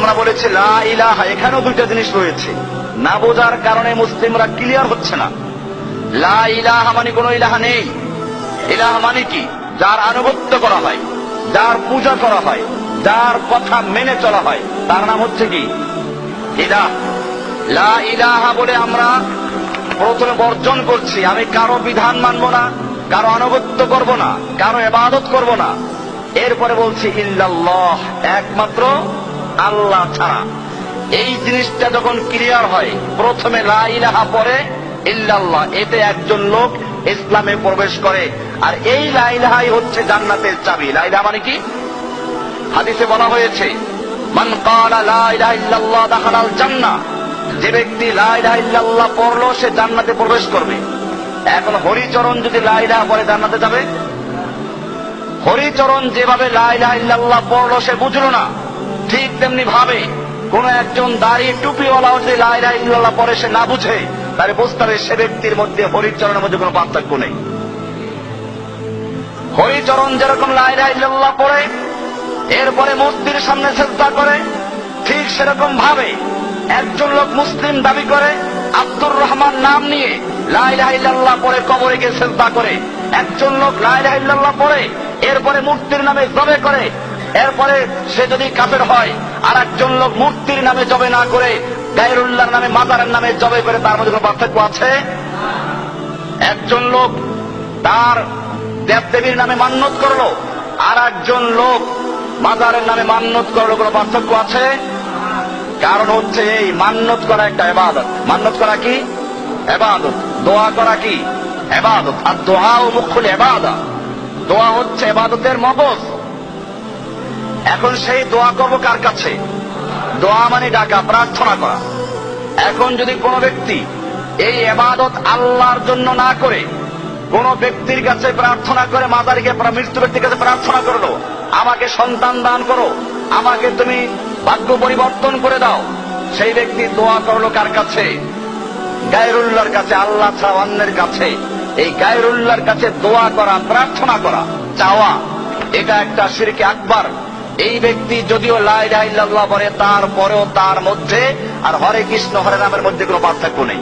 আমরা বলেছি লা ইলাহা, এখানেও দুইটা জিনিস রয়েছে, না বোঝার কারণে মুসলিমরা ক্লিয়ার হচ্ছে না। লা ইলাহা মানে কোন ইলাহা নেই। ইলাহা মানে কি? যার আনুগত্য করা হয়, যার পূজা করা হয়, যার কথা মেনে চলা হয়, তার নাম হচ্ছে কি? ইলাহ। লা ইলাহা বলে আমরা প্রথমে বর্জন করছি, আমি কারো বিধান মানব না, কারো আনুগত্য করব না, কারো ইবাদত করব না। এরপরে বলছি ইল্লাল্লাহ, একমাত্র আল্লাহ ছাড়া। এই জিনিসটা যখন ক্লিয়ার হয়, প্রথমে লা ইলাহা পরে ইল্লাল্লাহ, এতে একজন লোক ইসলামে প্রবেশ করে। আর এই লা ইলাহাই হচ্ছে জান্নাতের চাবি। লা ইলাহা মানে কি? হাদিসে বলা হয়েছে মান ক্বালা লা ইলাহা ইল্লাল্লাহ দাখালাল জান্নাহ, যে ব্যক্তি লা ইলাহা ইল্লাল্লাহ পড়লো সে জান্নাতে প্রবেশ করবে। এখন হরিচরণ যদি লা ইলাহা পড়ে জান্নাতে যাবে? হরিচরণ যেভাবে লা ইলাহা ইল্লাল্লাহ পড়লো সে বুঝলো না, ঠিক তেমনি ভাবে কোন একজন দাড়ি টুপিওয়ালাও যদি লা ইলাহা ইল্লাল্লাহ পড়ে সে না বুঝে, তাহলে বুঝতে হবে সে ব্যক্তির মধ্যে হরিচরণের মধ্যে কোনো পার্থক্য নেই। হরিচরণ যেরকম লা ইলাহা ইল্লাল্লাহ পড়ে এরপরে মূর্তির সামনে সিজদা করে, ঠিক সেরকম ভাবে একজন লোক মুসলিম দাবি করে আব্দুর রহমান নাম নিয়ে লা ইলাহা ইল্লাল্লাহ পড়ে কবরে গিয়ে সিজদা করে। একজন লোক লা ইলাহা ইল্লাল্লাহ পড়ে এরপরে মূর্তির নামে জবে করে, এরপরে সে যদি কাফের হয়। আর একজন লোক মূর্তির নামে জবে না করে গায়রুল্লাহর নামে, মাজারের নামে জবে করে, তার মধ্যে কোনো পার্থক্য আছে? একজন লোক তার দেবদেবীর নামে মান্যত করলো, আর একজন লোক মাজারের নামে মান্যত করলো, কোনো পার্থক্য আছে? কারণ হচ্ছে এই মান্যত করা একটা ইবাদত। মান্যত করা কি? ইবাদত। দোয়া করা কি? ইবাদত। আর দোয়া ও মুখুল ইবাদত, দোয়া হচ্ছে ইবাদতের মগজ। এখন সেই দোয়া করবো কার কাছে? দোয়া মানে ডাকা, প্রার্থনা করা। এখন যদি কোনো ব্যক্তি এই ইবাদত আল্লাহর জন্য না করে কোন ব্যক্তির কাছে প্রার্থনা করে, মাজারিকে মৃত্যু ব্যক্তির কাছে প্রার্থনা করলো আমাকে সন্তান দান করো, আমাকে তুমি ভাগ্য পরিবর্তন করে দাও, সেই ব্যক্তি দোয়া করলো কার কাছে? গায়রুল্লাহর কাছে, আল্লাহ ছাড়া অন্যের কাছে। এই গায়রুল্লাহর কাছে দোয়া করা, প্রার্থনা করা, চাওয়া, এটা একটা শিরকে আকবার। এই ব্যক্তি যদিও লা ইলাহা ইল্লাল্লাহ বলে, তারপরেও তার মধ্যে আর হরে কৃষ্ণ হরে রামের মধ্যে কোনো পার্থক্য নেই।